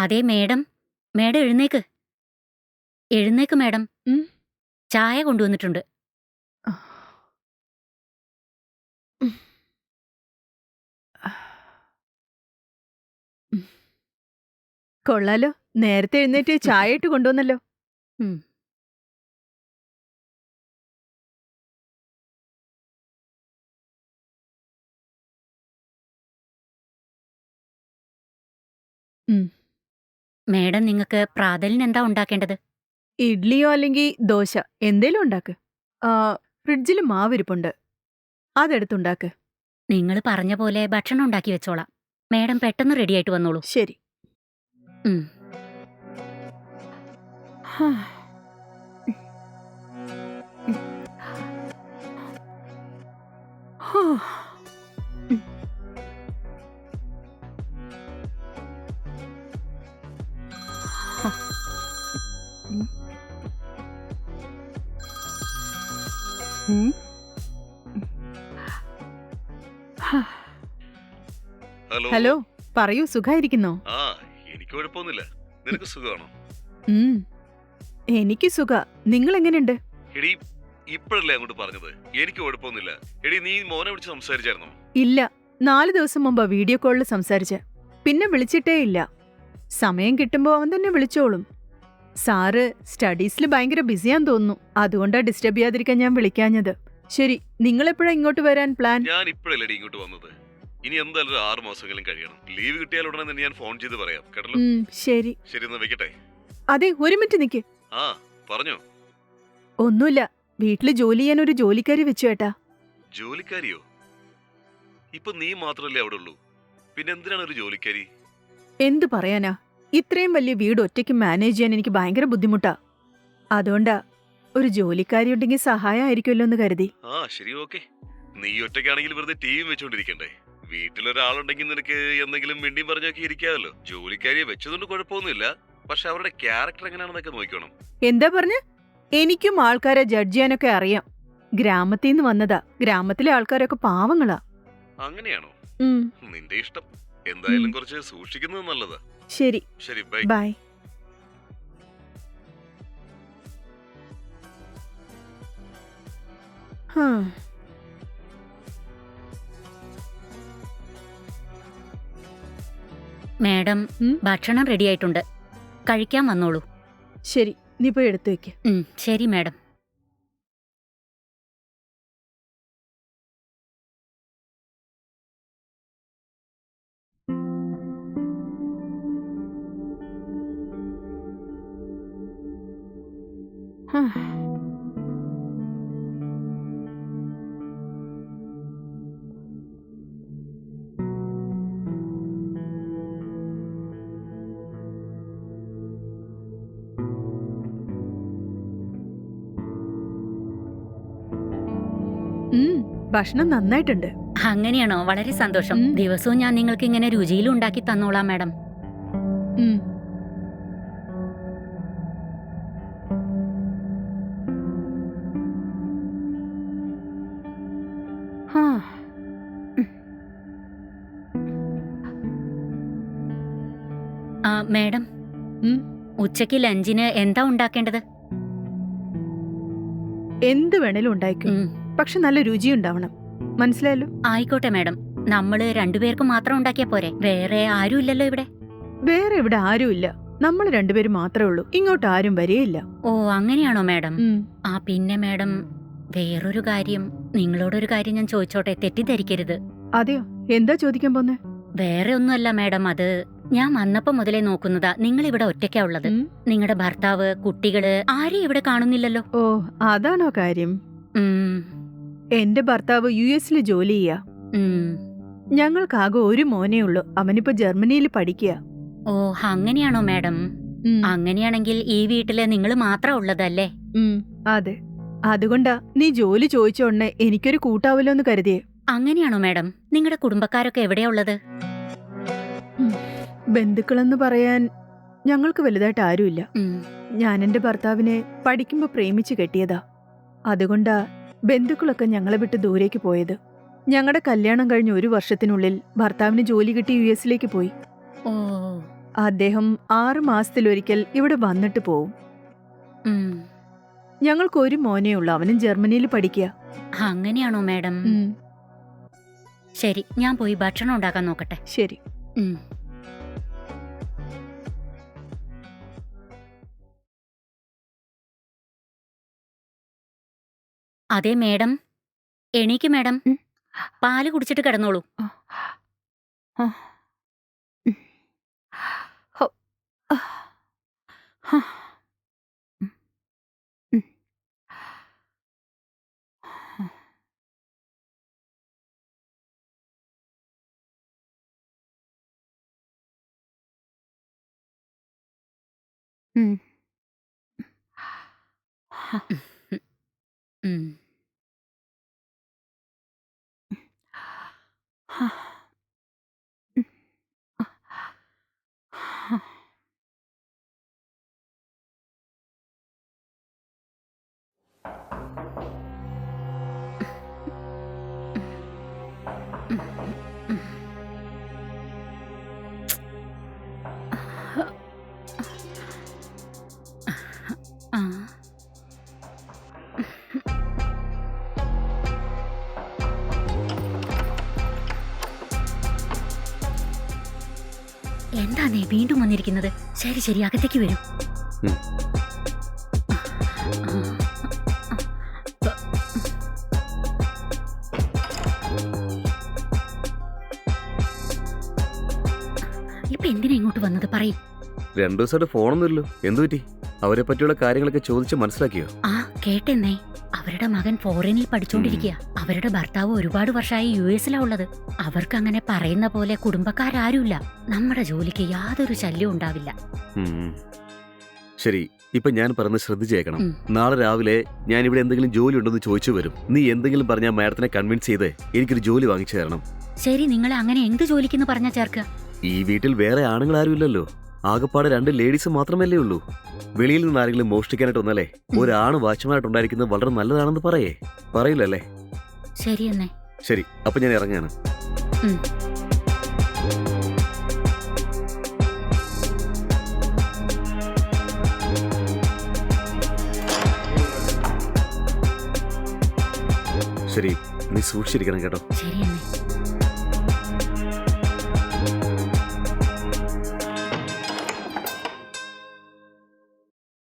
അതേ madam, madam എഴുന്നേക്ക്. എഴുന്നേക്ക് മേഡം. ഉം. ചായ കൊണ്ടുവന്നിട്ടുണ്ട്. ഉം. കൊള്ളാലോ, നേരത്തെ എഴുന്നേറ്റ് ചായ ഇട്ട് കൊണ്ടുവന്നല്ലോ. ഉം. ഉം. മേഡം, നിങ്ങൾക്ക് പ്രാതലിന് എന്താ ഉണ്ടാക്കേണ്ടത്? ഇഡ്ലിയോ അല്ലെങ്കിൽ ദോശ എന്തേലും ഉണ്ടാക്ക്. ആ, ഫ്രിഡ്ജിൽ മാവിരിപ്പുണ്ട്, അതെടുത്തുണ്ടാക്ക്. നിങ്ങൾ പറഞ്ഞ പോലെ ഭക്ഷണം ഉണ്ടാക്കി വെച്ചോളാം. മേഡം പെട്ടെന്ന് റെഡിയായിട്ട് വന്നോളൂ. ശരി. ഉം. ഹാ. ഹോ. ഉം. ഹ. ഉം. ഉം. ഹാ. ഹലോ. ഹലോ, പറയൂ, സുഖായിരിക്കുന്നോ? ആ, എനിക്ക് കുഴപ്പമൊന്നുമില്ല. നിനക്ക് സുഖമാണോ? ഉം. എനിക്ക് സുഖ. നിങ്ങൾ എങ്ങനെയുണ്ട്? എടി, ഇപ്പോഴല്ലേ അങ്ങോട്ട് പറഞ്ഞത് എനിക്ക് കുഴപ്പമൊന്നുമില്ല. എടി, നീ മോനെ വിളിച്ച് സംസാരിച്ചായിരുന്നോ? ഇല്ല, 4 ദിവസം മുമ്പാ വീഡിയോ കോളിൽ സംസാരിച്ച്. പിന്നെ വിളിച്ചിട്ടേ ഇല്ല. സമയം കിട്ടുമ്പോ അവൻ തന്നെ വിളിച്ചോളും. സാറ് സ്റ്റഡീസിൽ ഭയങ്കര ബിസിയാന്ന് തോന്നുന്നു. അതുകൊണ്ടാ ഡിസ്റ്റർബ് ചെയ്യാതിരിക്കാൻ ഞാൻ വിളിക്കാഞ്ഞത്. ശരി, നിങ്ങളെപ്പോഴാ ഇങ്ങോട്ട് വരാൻ പ്ലാൻ? ഞാൻ ഇപ്പോഴല്ലേ ഇങ്ങോട്ട് വന്നത്. ഇനി എന്തായാലും ഒരു 6 മാസമെങ്കിലും കഴിയണം. ലീവ് കിട്ടിയാൽ ഉടനെ തന്നെ ഞാൻ ഫോൺ ചെയ്ത് പറയാം, കേട്ടല്ലോ? ശരി. ശരി, എന്നാ വെക്കട്ടെ. അതെ, ഒരു മിനിറ്റ് നിക്ക്. ആ, പറഞ്ഞോ. ഒന്നുമില്ല, വീട്ടില് ജോലി ചെയ്യാൻ ഒരു ജോലിക്കാരി വെച്ചു ഏട്ടാ. ജോലിക്കാരിയോ? ഇപ്പൊ നീ മാത്രല്ലേ അവിടെ ഉള്ളൂ. പിന്നെ എന്തിനാണ് ഒരു ജോലിക്കാരി? എന്തു പറയാനാ, ഇത്രയും വലിയ വീട് ഒറ്റയ്ക്ക് മാനേജ് ചെയ്യാൻ എനിക്ക് ഭയങ്കര ബുദ്ധിമുട്ടാ. അതുകൊണ്ടാ ഒരു ജോലിക്കാരി ഉണ്ടെങ്കിൽ സഹായമായിരിക്കുമല്ലോ എന്ന് കരുതി. ആ, ശരി, ഓക്കെ. നീ ഒറ്റയ്ക്കാണെങ്കിൽ വെറുതെ ടി വി വെച്ചോണ്ടിരിക്കണ്ടേ? വീട്ടിലൊരാളുണ്ടെങ്കിൽ നിനക്ക് എന്തെങ്കിലും മിണ്ടിയും പറഞ്ഞൊക്കെ ഇരിക്കാമല്ലോ. ജോലിക്കാരിയെ വെച്ചതുകൊണ്ട് കുഴപ്പമൊന്നുമില്ല. പക്ഷെ അവരുടെ ക്യാരക്ടർ എങ്ങനെയാണെന്നൊക്കെ നോക്കണം. എന്താ പറഞ്ഞ? എനിക്കും ആൾക്കാരെ ജഡ്ജ് ചെയ്യാനൊക്കെ അറിയാം. ഗ്രാമത്തിൽ നിന്ന് വന്നതാ. ഗ്രാമത്തിലെ ആൾക്കാരൊക്കെ പാവങ്ങളാ. അങ്ങനെയാണോ? ഉം. നിന്റെ ഇഷ്ടം. എന്തായാലും കുറച്ച് സൂക്ഷിക്കുന്നത് നല്ലതാ. ശരി, ശരി, ബൈ. ബൈ. ഹാ. മേഡം, ഭക്ഷണം റെഡിയായിട്ടുണ്ട്. കഴിക്കാൻ വന്നോളൂ. ശരി, നീ പോയി എടുത്തു വെക്ക്. ശരി മേഡം. ഹാ. ഭക്ഷണം നന്നായിട്ടുണ്ട്. അങ്ങനെയാണോ? വളരെ സന്തോഷം. ദിവസവും ഞാൻ നിങ്ങൾക്ക് ഇങ്ങനെ രുചിയിലും ഉണ്ടാക്കി തന്നോളാം മേഡം. ഉം. ഹാ. മേഡം, ഉച്ചയ്ക്ക് ലഞ്ചിന് എന്താ ഉണ്ടാക്കേണ്ടത്? എന്ത് വേണേലും ഉണ്ടായിക്കും, പക്ഷെ നല്ല രുചി ഉണ്ടാവണം. മനസ്സിലായല്ലോ? ആയിക്കോട്ടെ മേഡം. നമ്മള് രണ്ടുപേർക്ക് മാത്രം ഉണ്ടാക്കിയാ പോരെ? വേറെ ആരും ഇല്ലല്ലോ ഇവിടെ. വേറെ ഇവിടെ ആരുമില്ല. നമ്മൾ രണ്ടുപേരും മാത്രമേ ഉള്ളൂ. ഇങ്ങോട്ട് ആരും വരികയില്ല. ഓ, അങ്ങനെയാണോ മേഡം? പിന്നെ മേഡം, വേറൊരു കാര്യം, നിങ്ങളോടൊരു കാര്യം ഞാൻ ചോദിച്ചോട്ടെ, തെറ്റിദ്ധരിക്കരുത്. അതെയോ? എന്താ ചോദിക്കാൻ പോന്നെ? വേറെ ഒന്നുമല്ല മേഡം, അത് ഞാൻ വന്നപ്പോ മുതലേ നോക്കുന്നതാ. നിങ്ങൾ ഇവിടെ ഒറ്റയ്ക്കാ ഉള്ളത്. നിങ്ങളുടെ ഭർത്താവ്, കുട്ടികള് ആരെയും ഇവിടെ കാണുന്നില്ലല്ലോ. ഓ, അതാണോ കാര്യം? എന്റെ ഭർത്താവ് US ജോലി ചെയ്യാ. ഞങ്ങൾക്കാകെ ഒരു മോനേ ഉള്ളൂ. അവനിപ്പോ ജർമ്മനിയിൽ പഠിക്കുക. ഓ, അങ്ങനെയാണോ മേഡം? അങ്ങനെയാണെങ്കിൽ ഈ വീട്ടില് നിങ്ങൾ മാത്രം ഉള്ളതല്ലേ? അതെ, അതുകൊണ്ടാ നീ ജോലി ചോദിച്ച ഉടനെ എനിക്കൊരു കൂട്ടാവല്ലോ എന്ന് കരുതിയേ. അങ്ങനെയാണോ മേഡം? നിങ്ങളുടെ കുടുംബക്കാരൊക്കെ എവിടെയാ ഉള്ളത്? ബന്ധുക്കളെന്ന് പറയാൻ ഞങ്ങൾക്ക് വലുതായിട്ട് ആരുമില്ല. ഞാൻ എന്റെ ഭർത്താവിനെ പഠിക്കുമ്പോ പ്രേമിച്ച് കെട്ടിയതാ. അതുകൊണ്ടാ ബന്ധുക്കളൊക്കെ ഞങ്ങളെ വിട്ട് ദൂരേക്ക് പോയത്. ഞങ്ങളുടെ കല്യാണം കഴിഞ്ഞ 1 വർഷത്തിനുള്ളിൽ ഭർത്താവിന് ജോലി കിട്ടി US പോയി. അദ്ദേഹം 6 മാസത്തിലൊരിക്കൽ ഇവിടെ വന്നിട്ട് പോവും. ഉം. ഞങ്ങൾക്ക് ഒരു മോനേ ഉള്ളൂ, അവനും ജർമ്മനിയിൽ പഠിക്കുക. അങ്ങനെയാണോ മാഡം? ശരി, ഞാൻ പോയി ഭക്ഷണം ഉണ്ടാക്കാൻ നോക്കട്ടെ. ശരി. ഉം. അതെ മേഡം, എണീക്ക് മേഡം. പാല് കുടിച്ചിട്ട് കിടന്നോളൂ. ഉം. ആ. എന്താന്നേ വീണ്ടും വന്നിരിക്കുന്നത്? ശരി ശരി, അകത്തേക്ക് വരൂ. ഇപ്പൊ എന്തിനാ ഇങ്ങോട്ട് വന്നത്? പറയും. 2 ദിവസമായിട്ട് ഫോണൊന്നുമില്ലല്ലോ, എന്തു പറ്റി? അവരെ പറ്റിയുള്ള കാര്യങ്ങളൊക്കെ ചോദിച്ച് മനസ്സിലാക്കിയോ? ആ കേട്ടെന്നേ, അവരുടെ മകൻ ഫോറിനിൽ പഠിച്ചോണ്ടിരിക്കുക. അവരുടെ ഭർത്താവ് ഒരുപാട് വർഷമായി US-ലാ ഉള്ളത്. അവർക്ക് അങ്ങനെ പറയുന്ന പോലെ കുടുംബക്കാരാരുമില്ല. നമ്മുടെ ജോലിക്ക് യാതൊരു ശല്യവും ഉണ്ടാവില്ല. ശരി, ഇപ്പൊ ഞാൻ പറഞ്ഞ് ശ്രദ്ധിച്ചേക്കണം. നാളെ രാവിലെ ഞാൻ ഇവിടെ എന്തെങ്കിലും ജോലി ഉണ്ടെന്ന് ചോദിച്ചു വരും. നീ എന്തെങ്കിലും പറഞ്ഞാൽ മാഡത്തിനെ കൺവിൻസ് ചെയ്ത് എനിക്കൊരു ജോലി വാങ്ങിച്ചു തരണം. ശരി, നിങ്ങളെ അങ്ങനെ എന്ത് ജോലിക്കെന്ന് പറഞ്ഞാ ചേർക്കുക? ഈ വീട്ടിൽ വേറെ ആണുങ്ങൾ ആരും ഇല്ലല്ലോ, ആകെപ്പാടെ 2 ലേഡീസ് മാത്രമല്ലേ ഉള്ളൂ. വെളിയിൽ നിന്ന് ആരെങ്കിലും മോഷ്ടിക്കാനായിട്ട് വന്നാലേ ഒരാണ് വാച്ച്മാനായിട്ടുണ്ടായിരിക്കുന്നത് വളരെ നല്ലതാണെന്ന് പറയില്ലല്ലേ? ശരി എന്നേ. ശരി, അപ്പൊ ഞാൻ ഇറങ്ങാണ്. ശരി, നീ സൂക്ഷിച്ചിരിക്കണം കേട്ടോ. ശരി എന്നേ.